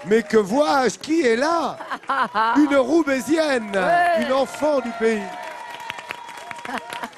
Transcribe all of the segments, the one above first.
Mais que vois-je? Qui est là? Une Roubaisienne, une enfant du pays.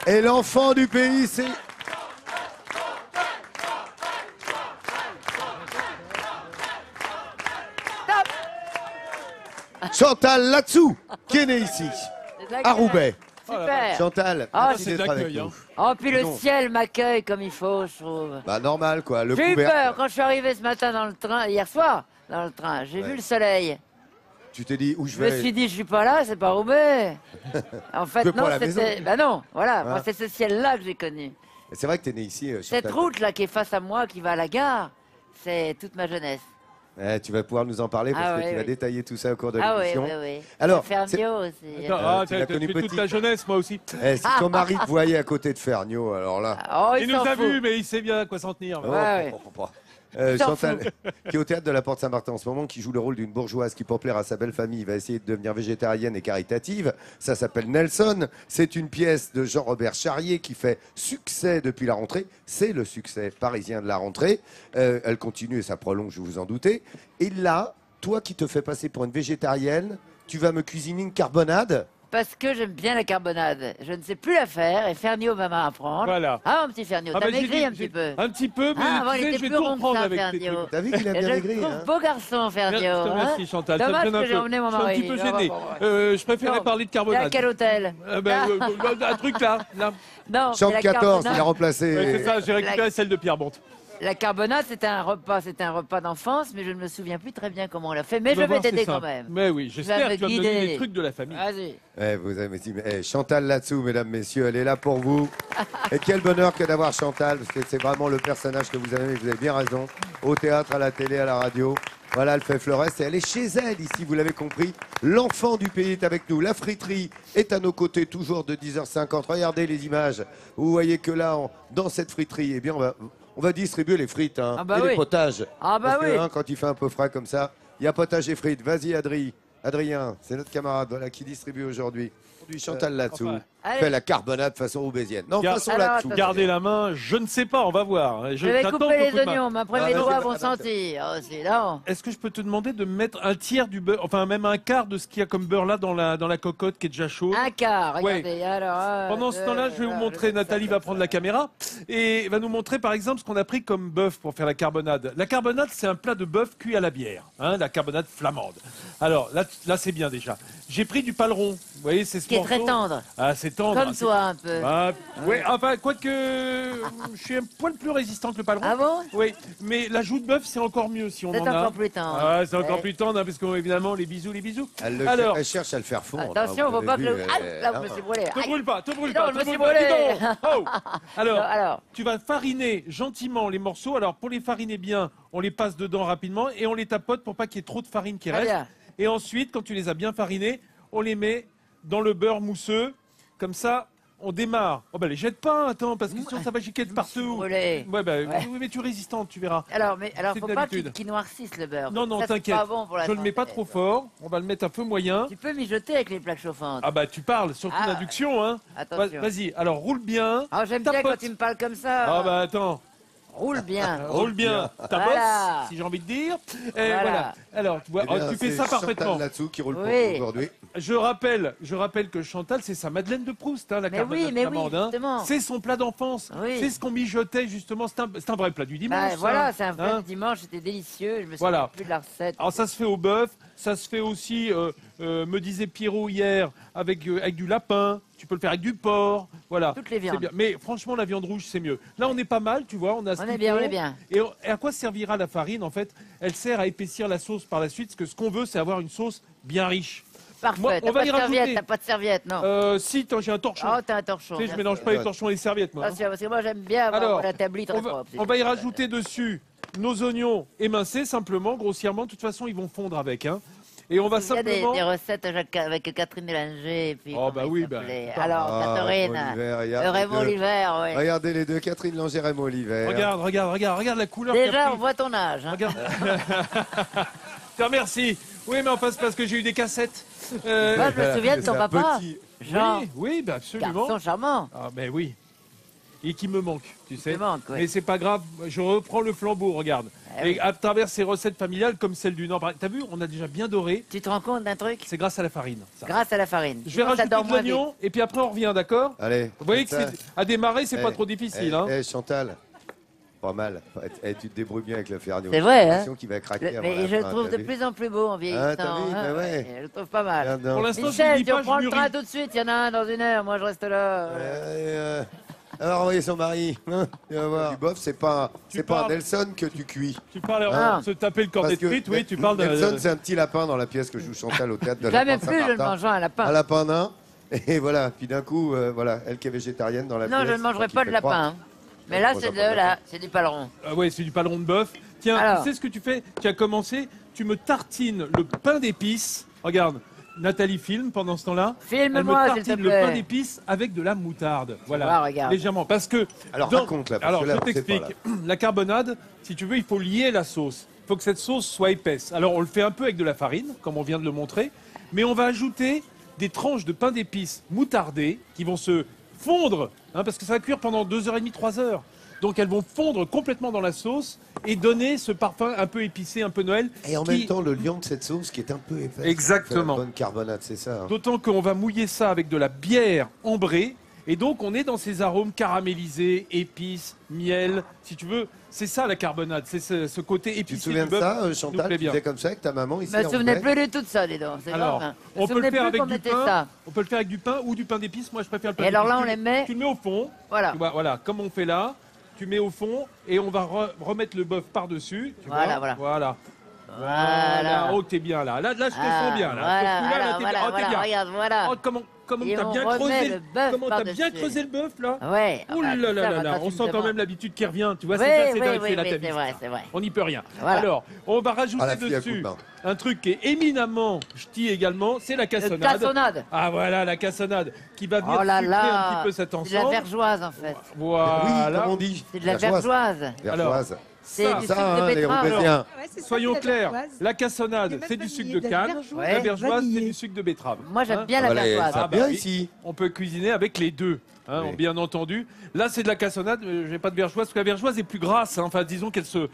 Et l'enfant du pays, c'est... Chantal Latsou, qui est née ici, à Roubaix. Super. Chantal, merci d'être avec nous. Oh, puis le ciel m'accueille comme il faut, je trouve. Bah normal quoi, le J'ai eu couvercle. peur quand je suis arrivé ce matin dans le train, hier soir, dans le train. J'ai vu le soleil. Tu t'es dit où je Je vais? me suis dit, je suis pas là, c'est pas Roubaix. En fait, Tu veux non, pas à la maison. c'était... Bah non, voilà, Ah. moi, c'est ce ciel-là que j'ai connu. C'est vrai que t'es né ici, Chantal. Cette route-là qui est face à moi, qui va à la gare, c'est toute ma jeunesse. Tu vas pouvoir nous en parler parce Ah que ouais, tu vas oui. détailler tout ça au cours de Ah oui, l'émission. oui, oui. Alors, Fermio aussi. Attends, tu l'as connu fait toute petit. la jeunesse, moi aussi. Si ton mari te voyait à côté de Ferniaud, alors là... Oh, Il nous s'en a fout. vus, mais il sait bien à quoi s'en tenir. Ouais. S'en Chantal, qui est au théâtre de la Porte Saint-Martin en ce moment, qui joue le rôle d'une bourgeoise qui, pour plaire à sa belle famille, va essayer de devenir végétarienne et caritative. Ça s'appelle Nelson. C'est une pièce de Jean-Robert Charrier qui fait succès depuis la rentrée. C'est le succès parisien de la rentrée. Elle continue et ça prolonge, je vous en doutez. Et là, toi qui te fais passer pour une végétarienne, tu vas me cuisiner une carbonade. Parce que j'aime bien la carbonade. Je ne sais plus la faire et Ferniaud va m'apprendre. Voilà. Ah, mon petit Ferniaud, Ah t'as bah, j'ai maigri dit- un petit peu. Un petit peu, mais Ah, avant, tu il sais, était je vais plus tout rond que reprendre ça, avec tes Ferniaud. trucs. T'as vu qu'il a Et bien je maigri, le trouve hein? beau garçon, Ferniaud. Merci hein. Chantal, ça me Dommage gêne un que j'ai peu. emmené mon Je suis un mari. petit peu Ah, gêné. bon, bon, Je préférais Non. parler de T'es à carbonade. quel hôtel Un truc là. Non, Champ mais la 14, carbonade- il a remplacé... Ouais, c'est ça, j'ai récupéré celle de Pierre Bonte. La carbonade, c'était un repas d'enfance, mais je ne me souviens plus très bien comment on l'a fait. Mais Tu vas je vais voir, c'est t'aider quand simple. même. Mais oui, j'espère me que tu vas me donner guider. des trucs de la famille. Vas-y. Vous avez dit, Chantal Latsou, mesdames, messieurs, elle est là pour vous. Et quel bonheur que d'avoir Chantal, parce que c'est vraiment le personnage que vous avez, vous avez bien raison, au théâtre, à la télé, à la radio. Voilà, elle fait Florès et elle est chez elle ici, vous l'avez compris. L'enfant du pays est avec nous. La friterie est à nos côtés, toujours de 10h50. Regardez les images. Vous voyez que là, dans cette friterie, eh bien, on va distribuer les frites hein, Ah bah et oui. les potages. Ah bah Parce que, oui. quand il fait un peu frais comme ça, il y a potage et frites. Vas-y, Adrien, c'est notre camarade voilà, qui distribue aujourd'hui. Chantal Latsou Allez. fait la carbonade façon roubaisienne. Non, façon Alors, Latsou. Gardez la main, je ne sais pas, on va voir. Je vais j'attends couper les beaucoup de main. oignons, mais après Ah, mes vas-y, doigts vas-y, vont vas-y. sentir. Oh, c'est là. Est-ce que je peux te demander de mettre un tiers du beurre, enfin même un quart de ce qu'il y a comme beurre là dans la cocotte qui est déjà chaude? Un quart, Ouais. regardez. Alors, Pendant ce temps-là, je vais vous montrer, Nathalie va prendre la caméra et va nous montrer par exemple ce qu'on a pris comme bœuf pour faire la carbonade. La carbonade, c'est un plat de bœuf cuit à la bière, hein, la carbonade flamande. Alors là c'est bien déjà. J'ai pris du paleron, vous voyez, c'est ce Qui est très morceau. tendre. Ah, c'est tendre. Comme toi un peu. Ah, ouais, enfin, quoique, je suis un poil plus résistant que le paleron. Ah bon? Oui, mais la joue de bœuf, c'est encore mieux si on C'est en a. encore plus tendre. Ah, c'est encore Ouais. plus tendre, hein, parce qu'évidemment, les bisous. Elle cherche à le faire fondre. Attention, hein, faut vous pas que avez le. vu, Ah, là, je me suis brûlé. Te Aïe. brûle pas, te brûle Non, pas, je me te suis brûle pas, brûlé. dis donc. Oh. Alors. Tu vas fariner gentiment les morceaux. Alors, pour les fariner bien, on les passe dedans rapidement et on les tapote pour pas qu'il y ait trop de farine qui Très reste. bien. Et ensuite, quand tu les as bien farinés, on les met dans le beurre mousseux. Comme ça, on démarre. Oh, bah, les jette pas, attends, parce que sinon ça va giquer de partout. brûlé. Ouais, bah, Ouais. oui, mais tu es résistante, tu verras. Alors, C'est faut de pas l'habitude. qu'il noircisse le beurre. Non, non, Ça, c'est t'inquiète. pas bon pour la Je le mets pas santé. trop fort. On va le mettre à feu moyen. Tu peux mijoter avec les plaques chauffantes. Ah bah tu parles, surtout Ah. l'induction, hein. Attention. Vas-y, alors roule bien. Ah, j'aime bien tapote. quand tu me parles comme ça. Ah bah attends, Roule bien. roule bien ta Voilà. bosse, si j'ai envie de dire. Et Voilà. voilà. Alors, tu vois, Eh bien, tu fais c'est ça Chantal parfaitement. Latsou qui roule pour Oui. vous aujourd'hui. Je rappelle que Chantal, c'est sa Madeleine de Proust, hein, la Mais carbonade oui, mais oui, flamande, hein. justement. C'est son plat d'enfance. Oui. C'est ce qu'on mijotait justement. C'est un vrai plat du dimanche. Bah, ça. voilà, c'est un vrai Hein. dimanche, c'était délicieux. Je me Voilà. souviens plus de la recette. Alors ça se fait au bœuf, ça se fait aussi, me disait Pierrot hier, avec du lapin. Tu peux le faire avec du porc, voilà. Toutes les C'est viandes. bien. Mais franchement, la viande rouge, c'est mieux. Là, on est pas mal, tu vois. On a ce On qu'il est bien, faut. on est bien. Et à quoi servira la farine, en fait? Elle sert à épaissir la sauce par la suite, parce que ce qu'on veut, c'est avoir une sauce bien riche. Parfait. Moi, T'as on va pas y de serviette, rajouter. t'as pas de serviette, non. Si, attends, j'ai un torchon. Oh, t'as un torchon. Tu sais, je bien mélange sûr. pas les torchons et les serviettes, moi. hein. Attention, parce que moi j'aime bien avoir Alors, la tablée très On va, propre. on va y rajouter dessus nos oignons émincés, simplement, grossièrement. De toute façon, ils vont fondre avec, hein. Et on va Il y a simplement... des recettes avec Catherine Mélanger. Et puis, Oh, bah comment oui, il bah, s'appelait attends. Alors, Ah, Catherine. Oliver, regarde les Raymond deux. Oliver, oui. Regardez les deux, Catherine Langer et Oliver. Regarde la couleur. qu'a Déjà, pris. on voit ton âge. Hein. Regarde. Te remercie. Oui, mais enfin, c'est parce que j'ai eu des cassettes. Moi, je me souviens de ton C'est un papa. petit- Jean, Oui, bah absolument. garçon charmant. Ah, ben oui. et qui me manque, tu sais. Te manque, ouais. Mais c'est pas grave, je reprends le flambeau, regarde. Ah Et oui. à travers ces recettes familiales comme celle du Nord, t'as vu, on a déjà bien doré. Tu te rends compte d'un truc? C'est grâce à la farine. Ça. Grâce à la farine. Je vais Sinon, ça rajouter dort de moins vite. l'oignon et puis après on revient, d'accord? Allez. Vous voyez que ça. à démarrer, c'est pas Eh, trop difficile. Hein. Chantal, pas mal. Tu te débrouilles bien avec le Ferragneux. C'est vrai, J'ai hein. l'impression qu'il va craquer avant Mais la je le fin, trouve t'as de vu plus en plus beau en vieillissant. t'as vu, hein, bah ouais. Je le trouve pas mal. Regarde donc. Pour l'instant, je ne Michel, dis tu pas, reprends je le train mûris. tout de suite, il y en a un dans 1 heure, moi je reste là. Elle va renvoyer son mari. Tu vas voir. Du boeuf, c'est pas un parles- Nelson que tu cuis. Tu parles Ah. de se taper le cornet Parce de frites, oui, tu parles de... Nelson, c'est un petit lapin dans la pièce que joue Chantal au théâtre de Jamais Lapin plus je le Saint-Martin. mangerai un lapin. Un lapin nain. Et voilà. Puis d'un coup, voilà, elle qui est végétarienne dans la pièce. Non, je ne mangerai qui pas fait de lapin. croire. hein. Mais là, Moi, c'est j'en prends là, c'est du paleron. Ah ouais, c'est du paleron de bœuf. Tiens, Alors. tu sais ce que tu fais? Tu as commencé, tu me tartines le pain d'épices. Regarde, Nathalie filme pendant ce temps-là. Filme-moi, Elle me s'il te tartine le plaît. pain d'épices avec de la moutarde. Voilà, voir, regarde. légèrement. Parce que... Alors, raconte, là, parce Alors, que là, je on sait t'explique. pas, La carbonade, si tu veux, il faut lier la sauce. Il faut que cette sauce soit épaisse. Alors, on le fait un peu avec de la farine, comme on vient de le montrer. Mais on va ajouter des tranches de pain d'épices moutardées qui vont se fondre, hein, parce que ça va cuire pendant 2h30, 3 heures. Donc elles vont fondre complètement dans la sauce et donner ce parfum un peu épicé, un peu Noël. Et en qui- même temps, le liant de cette sauce qui est un peu épaisse. Exactement. C'est la bonne carbonade, c'est ça. hein. D'autant qu'on va mouiller ça avec de la bière ambrée. Et donc on est dans ces arômes caramélisés, épices, miel, si tu veux. C'est ça la carbonade, c'est ce côté épicé. Tu te souviens du de bœuf ça, qui nous Chantal? plaît Tu bien. faisais comme ça avec ta maman ici Je me en souvenais vrai plus du tout de ça, dis donc. C'est Alors, grave, hein. Je on me peut le souvenais faire plus avec qu'on du mettait pain. ça. On peut le faire avec du pain ou du pain d'épices. Moi, je préfère le pain Et alors d'épices. là, on Tu- les met- Tu le mets au fond. Voilà. Tu vois, voilà, comme on fait là. Tu mets au fond et on va remettre le bœuf par-dessus. tu Voilà, vois. voilà. Voilà. Voilà. Oh, t'es bien là. Là, je te Ah, sens bien. Là. Voilà, Ce coup-là, là, voilà, t'es bien. voilà, Oh, t'es voilà, bien. regarde, voilà. Oh, comment Et t'as on bien remet creusé le bœuf Comment t'as bien par-dessus. creusé le bœuf là. Ouais. Ouh là là là là. On sent quand même l'habitude qui revient. Tu vois, Oui, c'est ça, oui, c'est oui, la oui, tête. c'est vrai, c'est vrai. On n'y peut rien. Voilà. Alors, on va rajouter Ah, la fille à coup de dessus main. un truc qui est éminemment ch'ti également, c'est la Le cassonade. cassonade. Ah voilà, la cassonade qui va venir Oh là sucrer un là. petit peu cet C'est de la ensemble. vergeoise, en fait. Oui, Voilà. comme on dit. C'est de la vergeoise. Vergeoise. C'est Ça, du Ça, sucre hein, de les betterave. Roubaisiens. Soyons clairs, la cassonade, même c'est du vanillé, sucre de de la canne, vergeoise. la Ouais. vergeoise, c'est Vanillé. du sucre de betterave. Moi, j'aime Hein, bien la Voilà, vergeoise. ça Ah, bah bien oui. ici. On peut cuisiner avec les deux, hein, Oui. bien entendu. Là, c'est de la cassonade, j'ai pas de vergeoise, parce que la vergeoise est plus grasse, hein. Enfin, disons qu'elle se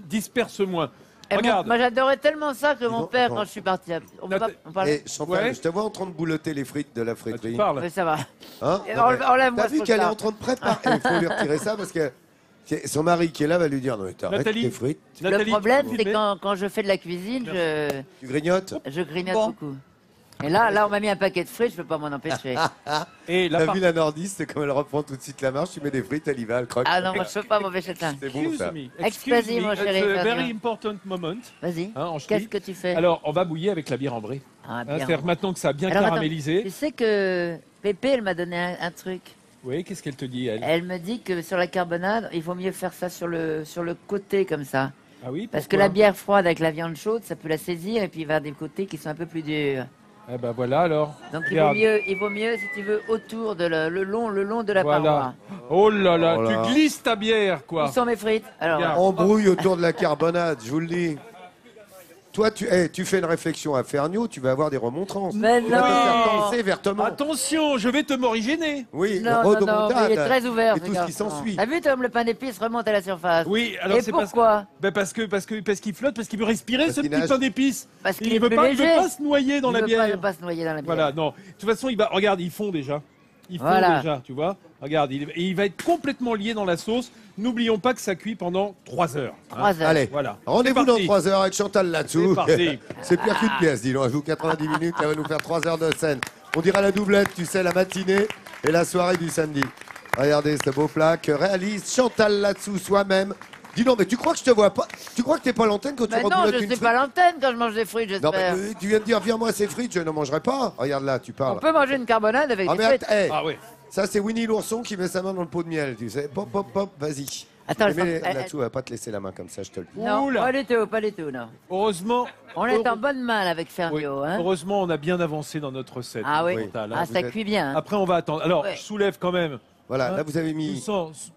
disperse moins. Et Regarde. moi, j'adorais tellement ça que mon donc, père, attends. quand je suis parti, on Là, parle. Et Chantal, Ouais. je te vois en train de boulotter les frites de la Ah, friterie. tu parles. Mais ça va. Hein Et Non, mais enlève-moi T'as ce vu qu'elle est truc-là. en train de préparer. Il faut lui retirer ça parce que son mari qui est là va lui dire non mais t'arrêtes Nathalie. tes frites, Nathalie, Le problème, tu peux c'est filmer quand je fais de la cuisine, tu grignotes. je grignote Bon. beaucoup. Et là, on m'a mis un paquet de frites, je peux pas m'en empêcher. Et la T'as part- vu la nordiste comme elle reprend tout de suite la marche, tu mets des frites, elle y va, elle croque. Ah non, moi, je peux pas m'empêcher de ça. C'est bon ça. Excuse me, mon chéri, It's a vas-y. very important moment. Vas-y. Hein, en ch'ti. Qu'est-ce que tu fais? Alors, on va bouillir avec la bière ambrée. Ah, Hein, bien. C'est-à-dire maintenant que ça a bien Alors, attends, caramélisé. Tu sais que Pépé, elle m'a donné un truc. Oui, qu'est-ce qu'elle te dit, elle? Elle me dit que sur la carbonade, il vaut mieux faire ça sur le côté comme ça. Ah oui, Parce que pourquoi la bière froide avec la viande chaude, ça peut la saisir et puis il va y avoir des côtés qui sont un peu plus durs. Eh ben voilà alors. Donc Regarde. il vaut mieux, si tu veux, autour de le long de la Voilà. paroi. Oh là là, Oh là. tu glisses ta bière, Où quoi. sont mes frites? Alors, Regarde. On brouille autour de la carbonade, je vous le dis. Toi, tu fais une réflexion à Ferniaud, tu vas avoir des remontrances. Mais Tu vas te faire non. danser vertement. Attention, je vais te morigéner. Oui, non, Rhodes non, aux mais il est montagnes très ouvert. et ce tout ce qui garçon. s'ensuit. T'as vu, Tom, le pain d'épices remonte à la surface. Oui, alors Et c'est pourquoi? parce qu'il flotte, parce qu'il veut respirer Parce ce qu'il petit nage. pain d'épices. Parce qu'il Il est veut plus pas, il veut léger. pas se noyer dans Il la veut bière. pas ne pas se noyer dans la bière. Voilà, non. De toute façon, regarde, ils font déjà. Ils font Voilà. déjà, tu vois. Regarde, il va être complètement lié dans la sauce. N'oublions pas que ça cuit pendant 3 heures. hein. 3 heures. Allez, Voilà. rendez-vous C'est dans parti. 3 heures avec Chantal là-dessous. C'est parti. C'est pire qu'une pièce, dis donc. Elle joue 90 minutes, elle va nous faire 3 heures de scène. On dirait la doublette, tu sais, la matinée et la soirée du samedi. Regardez ce beau plat que réalise Chantal là-dessous soi-même. Dis donc, mais tu crois que je te vois pas? Tu crois que t'es pas à l'antenne quand tu Mais non, reboulottes je une suis frite? pas à l'antenne quand je mange des frites, Non, mais j'espère. tu viens de dire, viens-moi ces frites, je ne mangerai pas. Regarde là, tu On parles. peut manger une carbonade avec Ah, des mais frites. attends, hey, Ah oui. ça c'est Winnie l'ourson qui met sa main dans le pot de miel, tu sais. Pop, pop, pop, vas-y. Attends, Mais je pense- là-dessous, elle va pas te laisser la main comme ça, je te le dis. Non, Oula. pas du tout, pas du tout, non. Heureusement. On est en bonne main là, avec Oui, Fermio, hein. Heureusement, on a bien avancé dans notre recette. Ah oui. Chantal, hein. Ah, vous ça êtes- cuit bien. hein. Après, on va attendre. Alors, Ouais. je soulève quand même Voilà, Hein là vous avez Tout, mis.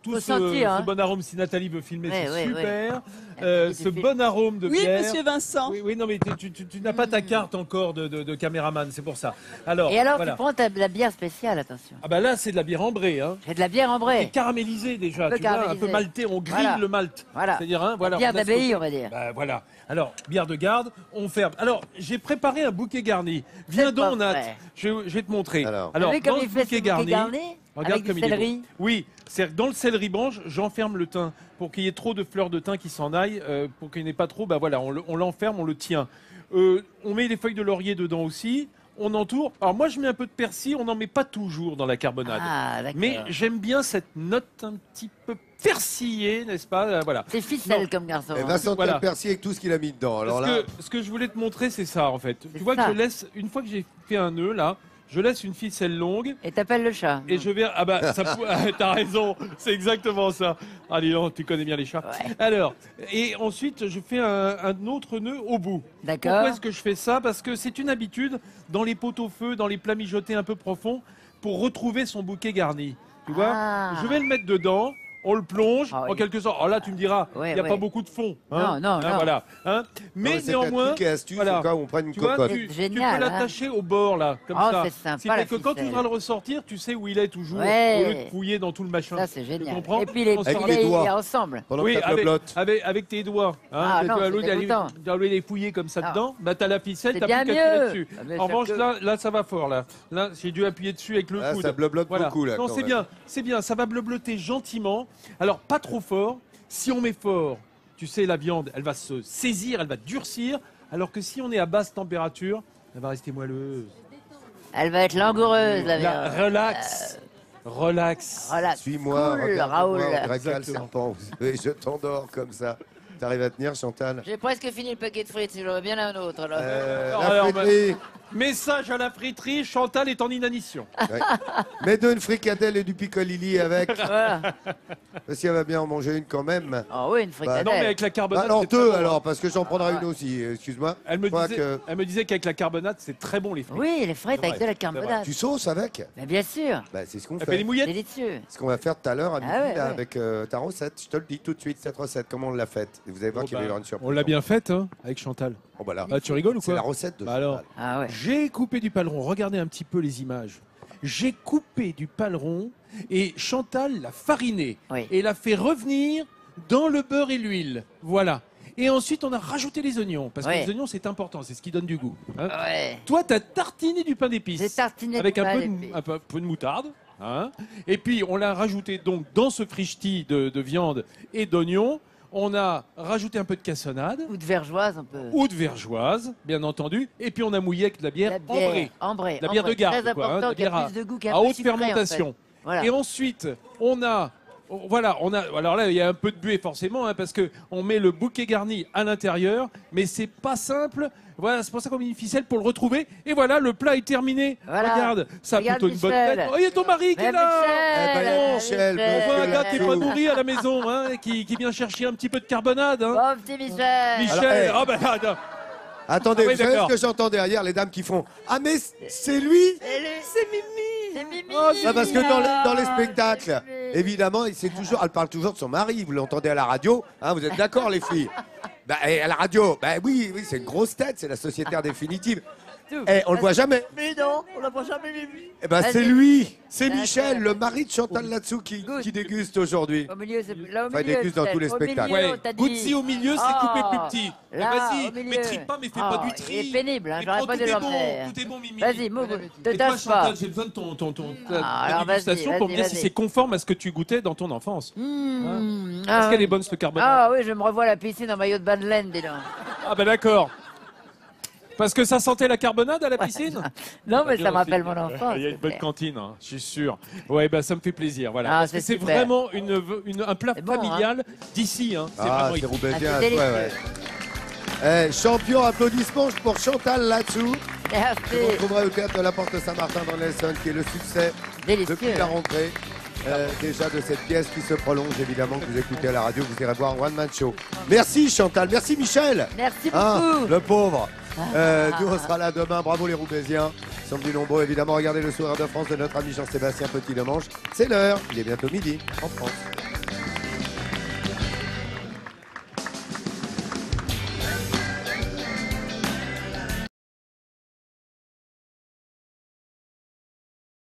tout Faut ce, sentir, hein. ce bon arôme, si Nathalie veut filmer, Ouais, c'est ouais, super. ouais. Ce bon arôme de Oui, bière. monsieur Vincent. Oui, oui, non, mais tu n'as pas ta carte encore de caméraman, c'est pour ça. Alors, Et alors, voilà. tu prends de la bière spéciale, attention. Ah bah là, c'est de la bière ambrée, hein. J'ai de la bière C'est ambrée. caramélisé déjà, Un peu tu vois, un peu caramélisé. malté, on grille Voilà. le malt. Voilà. C'est-à-dire, hein, voilà. Bière on a ce d'abbaye, côté- on va dire. Bah, voilà. Alors, bière de garde, on ferme. Alors, j'ai préparé un bouquet garni. Viens C'est pas donc, Nat. vrai. Je vais te montrer. Alors. Vous savez dans comme ce il fait ce bouquet bouquet garni regarde avec comme du il est beau. céleri. Oui, c'est dans le céleri branche, j'enferme le thym pour qu'il y ait trop de fleurs de thym qui s'en aillent, pour qu'il n'y ait pas trop. Bah voilà, on l'enferme, on le tient. On met les feuilles de laurier dedans aussi. On entoure. Alors moi, je mets un peu de persil. On n'en met pas toujours dans la carbonade. Ah, d'accord. Mais j'aime bien cette note un petit peu persillée, n'est-ce pas? Voilà. C'est ficelle Non. comme garçon. Et hein. Vincent Voilà. le persil avec tout ce qu'il a mis dedans. Alors là, Ce que je voulais te montrer, c'est ça en fait. C'est Tu vois ça. que je laisse, une fois que j'ai fait un nœud là, je laisse une ficelle longue Et t'appelles le chat. et je vais. Ah bah, t'as raison, c'est exactement ça. Ah dis donc, tu connais bien les chats. Ouais. Alors, et ensuite, je fais un autre nœud au bout. D'accord. Pourquoi est-ce que je fais ça? Parce que c'est une habitude dans les pot-au-feu, dans les plats mijotés un peu profonds, pour retrouver son bouquet garni. Tu vois? Ah. Je vais le mettre dedans. On le plonge, Ah oui. en quelque sorte. Alors là, tu me diras, il Ouais, n'y a ouais. pas beaucoup de fond. Non, non, non. Voilà. Hein. non, Mais c'est néanmoins, un truc et astuce voilà. au cas où on prenne une tu vois, cocotte. tu Génial, peux hein. l'attacher au bord, là, comme Oh, ça. c'est sympa, Si la fait que quand tu ficelle. voudras le ressortir, tu sais où il est toujours, Ouais. au lieu de fouiller dans tout le machin. Ça, c'est Tu génial. comprends? Et puis les On Avec sort les filets doigts. ensemble. Pendant oui, que tu avec, blotte. avec tes doigts. Hein, Ah tu non, vois, au lieu c'est d'aller dégoûtant. d'aller les fouiller comme ça Ah. dedans, bah t'as la ficelle, C'est t'as bien plus qu'à appuyer mieux. là-dessus. Ah, bien En sûr revanche, que- là, ça va fort. Là, j'ai dû appuyer dessus avec le Là, coude. ça blablote Voilà. beaucoup, là, Non, quand c'est même. bien, c'est bien. Ça va blabloter gentiment. Alors, pas trop fort. Si on met fort, tu sais, la viande, elle va se saisir, elle va durcir. Alors que si on est à basse température, elle va rester moelleuse. Elle va être langoureuse, la Là, viande. relax. Relax. Voilà. Suis-moi, Cool, regarde-moi, Raoul. on dirait qu'un Exactement. serpent. Et je t'endors comme ça. T'arrives à tenir, Chantal? J'ai presque fini le paquet de frites, j'aurais bien un autre. Là. Alors, La bah, friterie. Message à la friterie, Chantal est en inanition. Ouais. Mets-deux une fricadelle et du picolili avec. Voilà. Si elle va bien en manger une quand même. Oh oui, une Non, fricadelle. mais avec la carbonade. Alors c'est très deux bon, hein. alors, parce que j'en prendrai Ah, une aussi, excuse-moi. Elle me Je crois disait, que- elle me disait qu'avec la carbonade, c'est très bon les frites. Oui, les frites C'est avec vrai, de la c'est carbonade. Tu sauces avec? Mais bien sûr, Bah, c'est ce qu'on Elle fait des fait. mouillettes. délicieux. Ce qu'on va faire tout à l'heure à midi Ah ouais, là, ouais. avec ta recette. Je te le dis tout de suite, cette recette, comment on l'a faite. Et vous allez voir Oh, qu'il va y bah, avoir une surprise. on l'a bien faite hein, avec Chantal. Oh, bah là. Ah, tu rigoles ou C'est quoi? la recette de Bah alors. Chantal. Ah ouais. J'ai coupé du paleron. Regardez un petit peu les images. J'ai coupé du paleron et Chantal l'a fariné Oui. et l'a fait revenir dans le beurre et l'huile. Voilà. Et ensuite, on a rajouté les oignons parce que Ouais. les oignons, c'est important. C'est ce qui donne du goût. hein. Ouais. Toi, t'as tartiné du pain J'ai d'épices tartiné avec de un pain peu, d'épices. un peu de moutarde. hein. Et puis, on l'a rajouté donc dans ce frichti de viande et d'oignons. On a rajouté un peu de cassonade Ou de vergeoise un peu. ou de vergeoise, bien entendu. Et puis, on a mouillé avec de la bière, ambrée. ambrée. La bière de ambrée. garde, Très quoi, hein, important, la qui a bière à- plus de goût qu'un à peu haute sucré, en fait. fermentation. Voilà. Et ensuite, on a, voilà, on a. Alors là, il y a un peu de buée forcément, hein, parce que on met le bouquet garni à l'intérieur, mais c'est pas simple. Voilà, c'est pour ça qu'on met une ficelle pour le retrouver. Et voilà, le plat est terminé. Voilà. Regarde, ça a Regarde plutôt une bonne Michel. tête. Oh, il y a ton mari qui Mais est là. Eh ben, Michel, Michel, On voit un gars qui est pas Michel. nourri à la maison, hein, qui vient chercher un petit peu de carbonade. Hein. Bon, petit Michel. Michel, Alors, oh, ben, attends. Attendez, Ah oui, vous savez d'accord. ce que j'entends derrière, les dames qui font ah mais c'est lui. C'est Mimi. C'est Mimi. Oh, Ah, parce que dans les Ah, spectacles, c'est Mimi. évidemment, elle parle toujours de son mari. Vous l'entendez à la radio, hein, vous êtes d'accord les filles? Bah, et à la radio, bah oui, c'est une grosse tête, c'est la sociétaire définitive. Tout. Et on le voit jamais. Mais non, on l'a pas jamais vu. Eh ben Vas-y. c'est lui, c'est D'accord. Michel, le mari de Chantal Latsou qui déguste aujourd'hui. Au milieu, c'est là au Enfin, il milieu. déguste dans tous les peut-être. Au spectacles. milieu, Ouais, t'as dit. goûte-y au milieu, c'est Oh, coupé plus petit. là, Vas-y, au milieu. mais trie pas, mais fais Oh, pas du tri. il est pénible, hein, Mais j'aurais prends, pas tout dû est le bon, faire. tout est bon, Mimi. Vas-y, Mogo, te Et toi, tâche pas. Chantal, j'ai besoin de ta alors vas-y, dégustation pour me dire vas-y, si vas-y. c'est conforme à ce que tu goûtais dans ton enfance. Mmh. Est-ce qu'elle oui. est bonne, ce carbonate? Ah oui, je me revois à la piscine en maillot de bain de laine, dis donc. Ah ben d'accord. Parce que ça sentait la carbonade à la piscine? Non, mais Bien ça me aussi. rappelle mon enfance. Il y a une c'est bonne clair. cantine, hein, je suis sûr. Ouais, bah ça me fait plaisir. Voilà. Ah, Parce que c'est c'est super. vraiment un plat C'est bon, familial d'ici. Hein. C'est Ah, vraiment c'est roubaisien, Ah, ouais, c'est ouais. Champion, applaudissements pour Chantal Latsou. Que vous Merci. retrouverez au théâtre de la Porte Saint-Martin dans l'Essonne, qui est le succès Délicieux. depuis la rentrée. déjà de cette pièce qui se prolonge, évidemment, que vous écoutez à la radio, vous irez voir un one-man show. Merci Chantal, merci Michel. Merci Hein, beaucoup. le pauvre. Nous, on sera là demain. Bravo les Roubaisiens. Ils sont venus nombreux, évidemment. Regardez le sourire de France de notre ami Jean-Sébastien Petit-Demange. C'est l'heure. Il est bientôt midi en France.